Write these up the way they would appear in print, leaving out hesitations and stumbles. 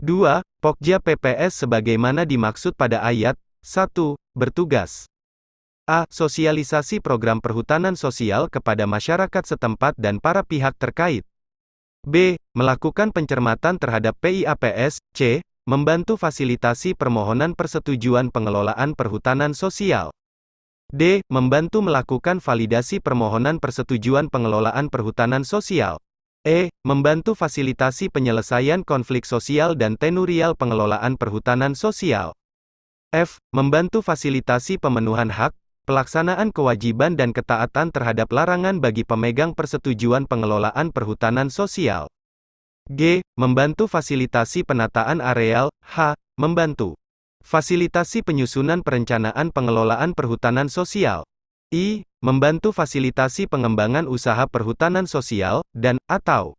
2. Pokja PPS sebagaimana dimaksud pada ayat 1, bertugas a. Sosialisasi program perhutanan sosial kepada masyarakat setempat dan para pihak terkait. B. Melakukan pencermatan terhadap PIAPS. C. Membantu fasilitasi permohonan persetujuan pengelolaan perhutanan sosial. D. Membantu melakukan validasi permohonan persetujuan pengelolaan perhutanan sosial. E. Membantu fasilitasi penyelesaian konflik sosial dan tenurial pengelolaan perhutanan sosial. F. Membantu fasilitasi pemenuhan hak, pelaksanaan kewajiban dan ketaatan terhadap larangan bagi pemegang persetujuan pengelolaan perhutanan sosial. G. Membantu fasilitasi penataan areal. H. Membantu fasilitasi penyusunan perencanaan pengelolaan perhutanan sosial. I. Membantu fasilitasi pengembangan usaha perhutanan sosial, dan, atau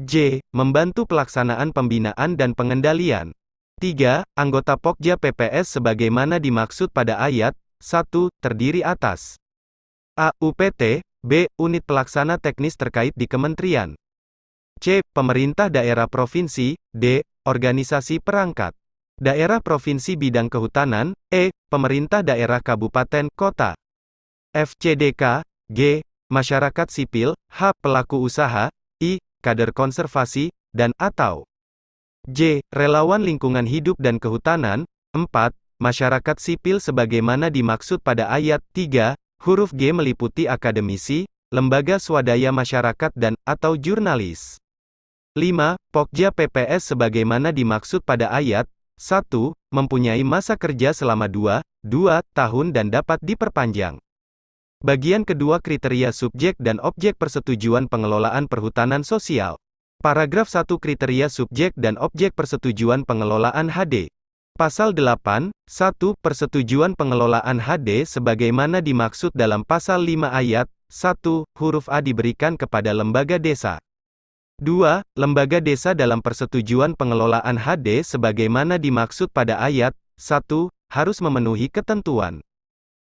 J. Membantu pelaksanaan pembinaan dan pengendalian. 3. Anggota Pokja PPS sebagaimana dimaksud pada ayat 1, terdiri atas A. UPT. B. Unit pelaksana teknis terkait di kementerian. C. Pemerintah daerah provinsi. D. Organisasi perangkat daerah provinsi bidang kehutanan. E. Pemerintah daerah kabupaten, kota. F. CDK. G. Masyarakat sipil. H. Pelaku usaha. I. Kader konservasi, dan atau J. Relawan lingkungan hidup dan kehutanan. 4. Masyarakat sipil sebagaimana dimaksud pada ayat 3, huruf G meliputi akademisi, lembaga swadaya masyarakat dan, atau jurnalis. 5. Pokja PPS sebagaimana dimaksud pada ayat 1, mempunyai masa kerja selama 2 tahun dan dapat diperpanjang. Bagian kedua kriteria subjek dan objek persetujuan pengelolaan perhutanan sosial. Paragraf 1 kriteria subjek dan objek persetujuan pengelolaan HD. Pasal 8, 1. Persetujuan pengelolaan HD sebagaimana dimaksud dalam pasal 5 ayat 1, huruf A diberikan kepada lembaga desa. 2. Lembaga desa dalam persetujuan pengelolaan HD sebagaimana dimaksud pada ayat 1, harus memenuhi ketentuan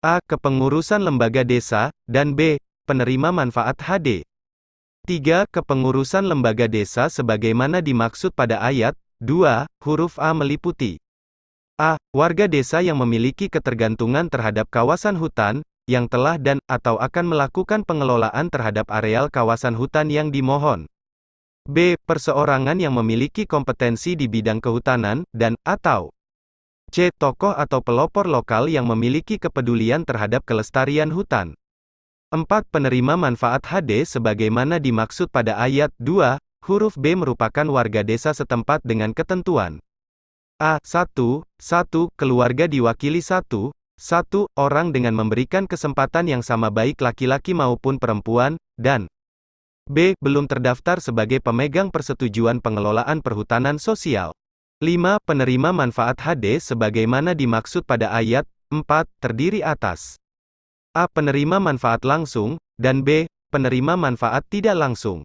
A. Kepengurusan lembaga desa, dan B. Penerima manfaat HD. 3. Kepengurusan lembaga desa sebagaimana dimaksud pada ayat 2, huruf A meliputi A. Warga desa yang memiliki ketergantungan terhadap kawasan hutan, yang telah dan, atau akan melakukan pengelolaan terhadap areal kawasan hutan yang dimohon. B. Perseorangan yang memiliki kompetensi di bidang kehutanan, dan, atau C. Tokoh atau pelopor lokal yang memiliki kepedulian terhadap kelestarian hutan. 4. Penerima manfaat HD sebagaimana dimaksud pada ayat 2, huruf B merupakan warga desa setempat dengan ketentuan A. 1. Keluarga diwakili 1 orang dengan memberikan kesempatan yang sama baik laki-laki maupun perempuan, dan B. Belum terdaftar sebagai pemegang persetujuan pengelolaan perhutanan sosial. 5. Penerima manfaat HD sebagaimana dimaksud pada ayat 4, terdiri atas A. Penerima manfaat langsung, dan B. Penerima manfaat tidak langsung.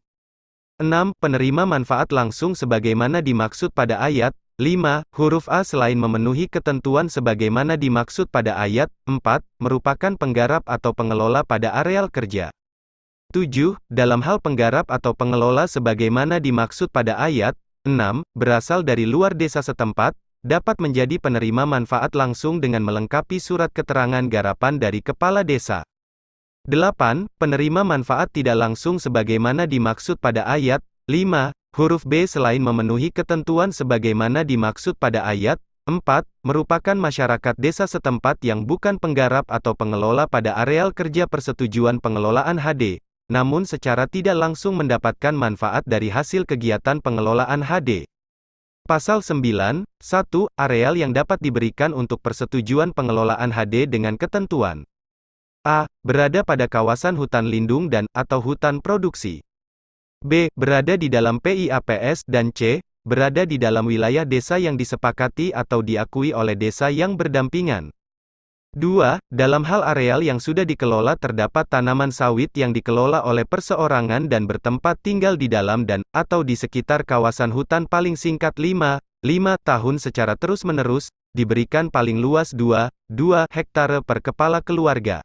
6. Penerima manfaat langsung sebagaimana dimaksud pada ayat 5, huruf A selain memenuhi ketentuan sebagaimana dimaksud pada ayat 4, merupakan penggarap atau pengelola pada areal kerja. 7. Dalam hal penggarap atau pengelola sebagaimana dimaksud pada ayat 6, berasal dari luar desa setempat, dapat menjadi penerima manfaat langsung dengan melengkapi surat keterangan garapan dari kepala desa. 8. Penerima manfaat tidak langsung sebagaimana dimaksud pada ayat 5, huruf B selain memenuhi ketentuan sebagaimana dimaksud pada ayat 4, merupakan masyarakat desa setempat yang bukan penggarap atau pengelola pada areal kerja persetujuan pengelolaan HD, namun secara tidak langsung mendapatkan manfaat dari hasil kegiatan pengelolaan HD. Pasal 9, 1. Areal yang dapat diberikan untuk persetujuan pengelolaan HD dengan ketentuan A. Berada pada kawasan hutan lindung dan, atau hutan produksi. B. Berada di dalam PIAPS dan C. Berada di dalam wilayah desa yang disepakati atau diakui oleh desa yang berdampingan. 2. Dalam hal areal yang sudah dikelola terdapat tanaman sawit yang dikelola oleh perseorangan dan bertempat tinggal di dalam dan, atau di sekitar kawasan hutan paling singkat 5 tahun secara terus-menerus, diberikan paling luas 2 hektare per kepala keluarga.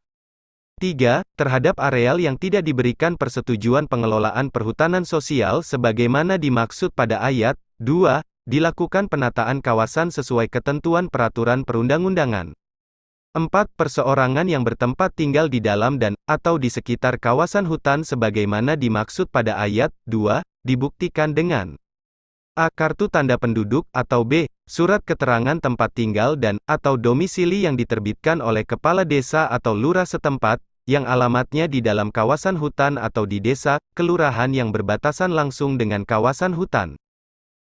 3. Terhadap areal yang tidak diberikan persetujuan pengelolaan perhutanan sosial sebagaimana dimaksud pada ayat 2, dilakukan penataan kawasan sesuai ketentuan peraturan perundang-undangan. 4. Perseorangan yang bertempat tinggal di dalam dan, atau di sekitar kawasan hutan sebagaimana dimaksud pada ayat 2, dibuktikan dengan A. Kartu tanda penduduk, atau B. Surat keterangan tempat tinggal dan, atau domisili yang diterbitkan oleh kepala desa atau lurah setempat, yang alamatnya di dalam kawasan hutan atau di desa, kelurahan yang berbatasan langsung dengan kawasan hutan.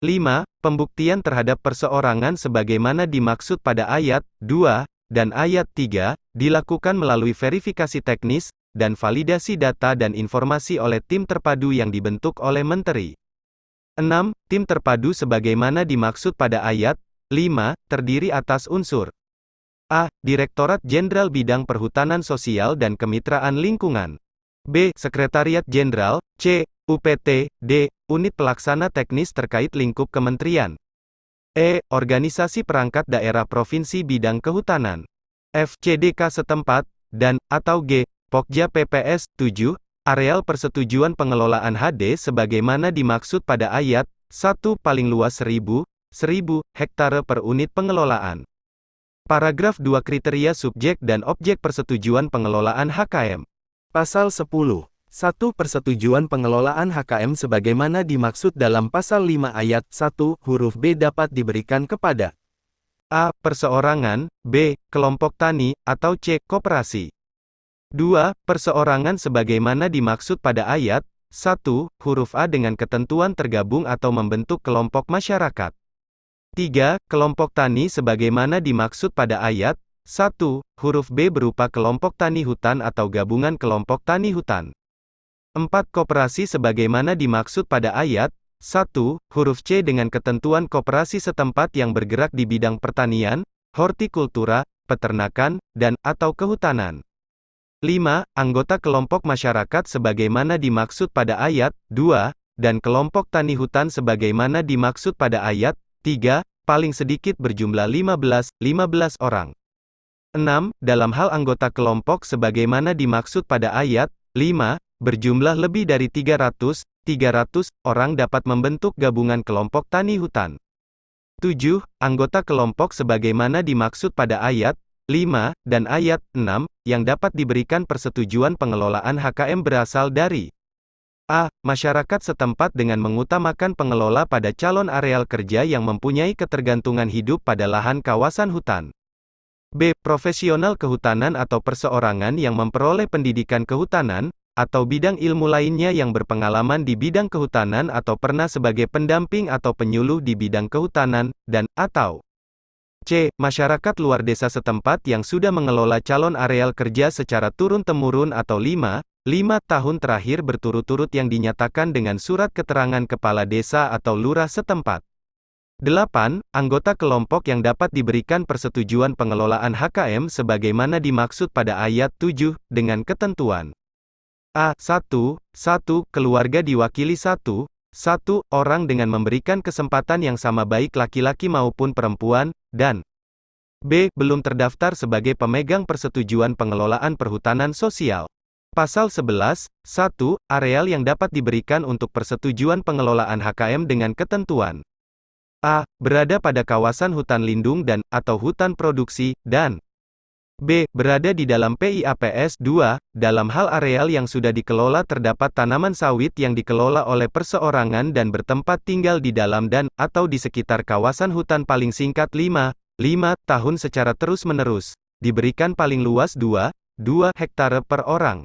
5. Pembuktian terhadap perseorangan sebagaimana dimaksud pada ayat 2 dan ayat 3, dilakukan melalui verifikasi teknis, dan validasi data dan informasi oleh tim terpadu yang dibentuk oleh Menteri. 6. Tim terpadu sebagaimana dimaksud pada ayat 5, terdiri atas unsur A. Direktorat Jenderal Bidang Perhutanan Sosial dan Kemitraan Lingkungan. B. Sekretariat Jenderal, C. UPT, D. Unit Pelaksana Teknis terkait lingkup kementerian. E. Organisasi perangkat daerah provinsi bidang kehutanan. F. CDK setempat, dan, atau G. Pokja PPS, 7, areal persetujuan pengelolaan HD sebagaimana dimaksud pada ayat 1 paling luas 1000 hektare per unit pengelolaan. Paragraf 2 kriteria subjek dan objek persetujuan pengelolaan HKM. Pasal 10. 1. Persetujuan pengelolaan HKM sebagaimana dimaksud dalam pasal 5 ayat 1 huruf B dapat diberikan kepada A. Perseorangan, B. Kelompok tani, atau C. Koperasi. 2. Perseorangan sebagaimana dimaksud pada ayat 1 huruf A dengan ketentuan tergabung atau membentuk kelompok masyarakat. 3. Kelompok tani sebagaimana dimaksud pada ayat 1 huruf B berupa kelompok tani hutan atau gabungan kelompok tani hutan. 4. Koperasi sebagaimana dimaksud pada ayat 1 huruf C dengan ketentuan koperasi setempat yang bergerak di bidang pertanian, hortikultura, peternakan, dan atau kehutanan. 5. Anggota kelompok masyarakat sebagaimana dimaksud pada ayat 2 dan kelompok tani hutan sebagaimana dimaksud pada ayat 3 paling sedikit berjumlah 15 orang. 6. Dalam hal anggota kelompok sebagaimana dimaksud pada ayat 5 berjumlah lebih dari 300 orang dapat membentuk gabungan kelompok tani hutan. 7. Anggota kelompok sebagaimana dimaksud pada ayat 5 dan ayat 6 yang dapat diberikan persetujuan pengelolaan HKM berasal dari A. Masyarakat setempat dengan mengutamakan pengelola pada calon areal kerja yang mempunyai ketergantungan hidup pada lahan kawasan hutan. B. Profesional kehutanan atau perseorangan yang memperoleh pendidikan kehutanan, atau bidang ilmu lainnya yang berpengalaman di bidang kehutanan atau pernah sebagai pendamping atau penyuluh di bidang kehutanan, dan, atau C. Masyarakat luar desa setempat yang sudah mengelola calon areal kerja secara turun-temurun atau 5 tahun terakhir berturut-turut yang dinyatakan dengan surat keterangan kepala desa atau lurah setempat. 8. Anggota kelompok yang dapat diberikan persetujuan pengelolaan HKM sebagaimana dimaksud pada ayat 7 dengan ketentuan A. 1. Keluarga diwakili 1 orang dengan memberikan kesempatan yang sama baik laki-laki maupun perempuan, dan B. Belum terdaftar sebagai pemegang persetujuan pengelolaan perhutanan sosial. Pasal 11, 1. Areal yang dapat diberikan untuk persetujuan pengelolaan HKM dengan ketentuan A. Berada pada kawasan hutan lindung dan, atau hutan produksi, dan B. Berada di dalam PIAPS 2, dalam hal areal yang sudah dikelola terdapat tanaman sawit yang dikelola oleh perseorangan dan bertempat tinggal di dalam dan, atau di sekitar kawasan hutan paling singkat 5 tahun secara terus-menerus, diberikan paling luas 2 hektare per orang.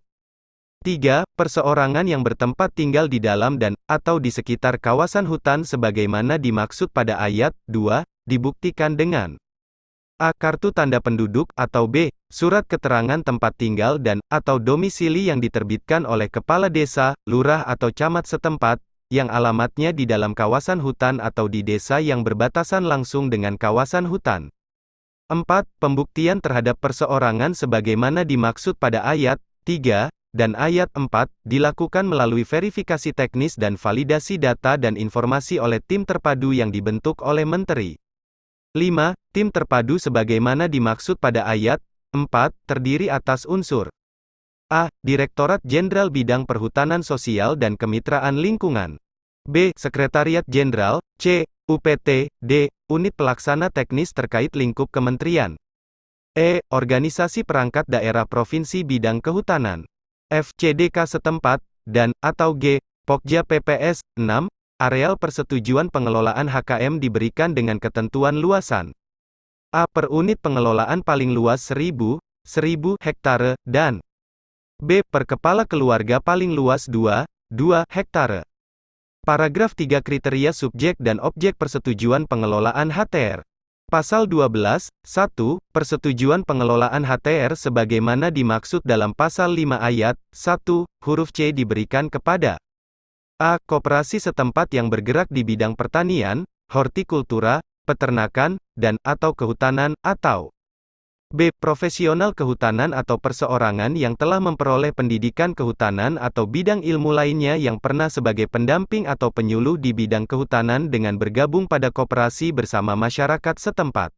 3. Perseorangan yang bertempat tinggal di dalam dan, atau di sekitar kawasan hutan sebagaimana dimaksud pada ayat 2, dibuktikan dengan A. Kartu tanda penduduk, atau B. Surat keterangan tempat tinggal dan, atau domisili yang diterbitkan oleh kepala desa, lurah atau camat setempat, yang alamatnya di dalam kawasan hutan atau di desa yang berbatasan langsung dengan kawasan hutan. 4. Pembuktian terhadap perseorangan sebagaimana dimaksud pada ayat 3 dan ayat 4, dilakukan melalui verifikasi teknis dan validasi data dan informasi oleh tim terpadu yang dibentuk oleh Menteri. 5. Tim terpadu sebagaimana dimaksud pada ayat 4, terdiri atas unsur A. Direktorat Jenderal Bidang Perhutanan Sosial dan Kemitraan Lingkungan. B. Sekretariat Jenderal, C. UPT. D. Unit pelaksana teknis terkait lingkup kementerian. E. Organisasi perangkat daerah provinsi bidang kehutanan. F. CDK setempat, dan, atau G. Pokja PPS. 6. Areal persetujuan pengelolaan HKM diberikan dengan ketentuan luasan. A. Per unit pengelolaan paling luas 1000 hektare, dan B. Per kepala keluarga paling luas 2 hektare. Paragraf 3 kriteria subjek dan objek persetujuan pengelolaan HTR. Pasal 12, 1, persetujuan pengelolaan HTR sebagaimana dimaksud dalam pasal 5 ayat 1, huruf C diberikan kepada A. Koperasi setempat yang bergerak di bidang pertanian, hortikultura, peternakan, dan atau kehutanan, atau B. Profesional kehutanan atau perseorangan yang telah memperoleh pendidikan kehutanan atau bidang ilmu lainnya yang pernah sebagai pendamping atau penyuluh di bidang kehutanan dengan bergabung pada koperasi bersama masyarakat setempat.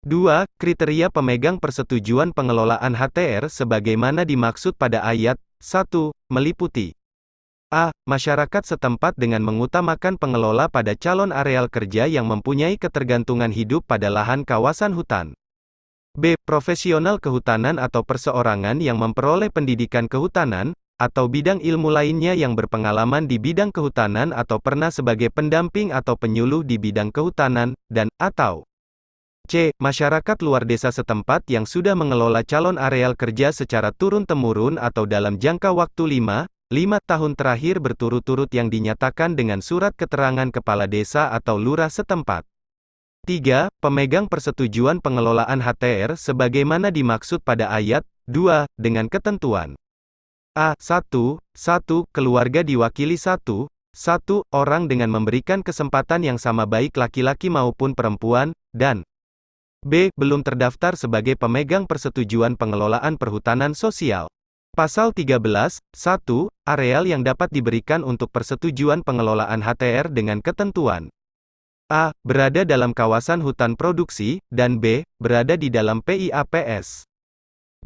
2. Kriteria pemegang persetujuan pengelolaan HTR sebagaimana dimaksud pada ayat 1, meliputi A. Masyarakat setempat dengan mengutamakan pengelola pada calon areal kerja yang mempunyai ketergantungan hidup pada lahan kawasan hutan. B. Profesional kehutanan atau perseorangan yang memperoleh pendidikan kehutanan, atau bidang ilmu lainnya yang berpengalaman di bidang kehutanan atau pernah sebagai pendamping atau penyuluh di bidang kehutanan, dan, atau C. Masyarakat luar desa setempat yang sudah mengelola calon areal kerja secara turun-temurun atau dalam jangka waktu 5 tahun terakhir berturut-turut yang dinyatakan dengan surat keterangan kepala desa atau lurah setempat. 3. Pemegang persetujuan pengelolaan HTR sebagaimana dimaksud pada ayat 2, dengan ketentuan A. 1. Keluarga diwakili 1 orang dengan memberikan kesempatan yang sama baik laki-laki maupun perempuan, dan B. Belum terdaftar sebagai pemegang persetujuan pengelolaan perhutanan sosial. Pasal 13, 1, areal yang dapat diberikan untuk persetujuan pengelolaan HTR dengan ketentuan A. Berada dalam kawasan hutan produksi, dan B. Berada di dalam PIAPS.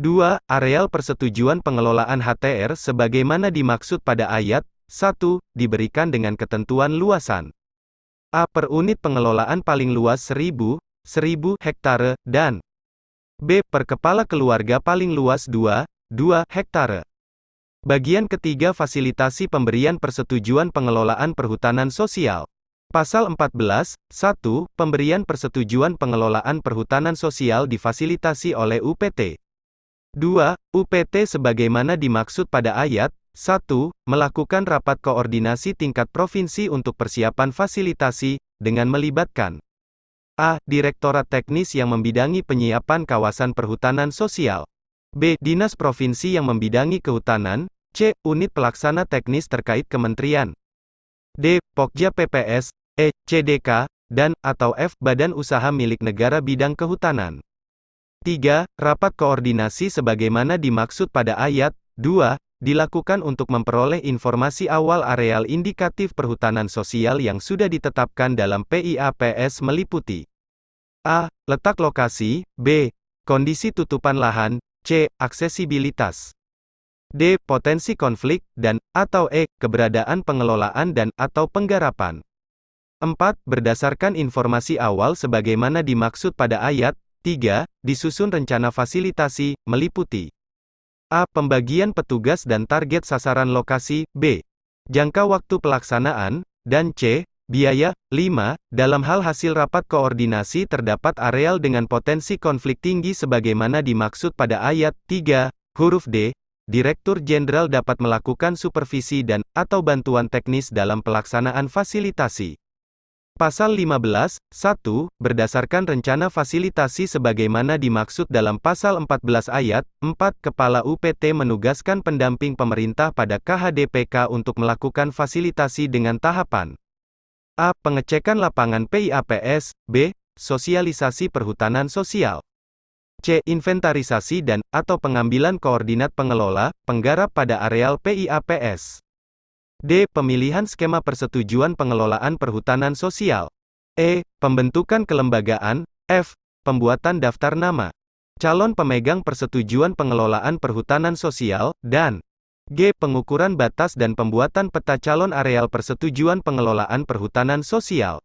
2. Areal persetujuan pengelolaan HTR sebagaimana dimaksud pada ayat 1, diberikan dengan ketentuan luasan A. Per unit pengelolaan paling luas 1000 hektare, dan B. Per kepala keluarga paling luas 2 hektare. Bagian ketiga fasilitasi pemberian persetujuan pengelolaan perhutanan sosial. Pasal 14, 1, pemberian persetujuan pengelolaan perhutanan sosial difasilitasi oleh UPT. 2. UPT sebagaimana dimaksud pada ayat 1, melakukan rapat koordinasi tingkat provinsi untuk persiapan fasilitasi, dengan melibatkan A. Direktorat Teknis yang membidangi penyiapan kawasan perhutanan sosial. B. Dinas Provinsi yang membidangi kehutanan. C. Unit pelaksana teknis terkait kementerian. D. Pokja PPS. E. CDK, dan, atau F. Badan usaha milik negara bidang kehutanan. 3. Rapat koordinasi sebagaimana dimaksud pada ayat 2, dilakukan untuk memperoleh informasi awal areal indikatif perhutanan sosial yang sudah ditetapkan dalam PIAPS meliputi A. Letak lokasi, B. Kondisi tutupan lahan, C. Aksesibilitas, D. Potensi konflik, dan, atau E. Keberadaan pengelolaan dan, atau penggarapan. 4. Berdasarkan informasi awal sebagaimana dimaksud pada ayat 3, disusun rencana fasilitasi, meliputi A. Pembagian petugas dan target sasaran lokasi, B. Jangka waktu pelaksanaan, dan C. Biaya. 5. Dalam hal hasil rapat koordinasi terdapat areal dengan potensi konflik tinggi sebagaimana dimaksud pada ayat 3, huruf D, Direktur Jenderal dapat melakukan supervisi dan, atau bantuan teknis dalam pelaksanaan fasilitasi. Pasal 15, 1, berdasarkan rencana fasilitasi sebagaimana dimaksud dalam pasal 14 ayat 4, Kepala UPT menugaskan pendamping pemerintah pada KHDPK untuk melakukan fasilitasi dengan tahapan A. Pengecekan lapangan PIAPS, B. Sosialisasi perhutanan sosial, C. Inventarisasi dan, atau pengambilan koordinat pengelola, penggarap pada areal PIAPS. D. Pemilihan skema persetujuan pengelolaan perhutanan sosial. E. Pembentukan kelembagaan. F. Pembuatan daftar nama calon pemegang persetujuan pengelolaan perhutanan sosial, dan G. Pengukuran batas dan pembuatan peta calon areal persetujuan pengelolaan perhutanan sosial.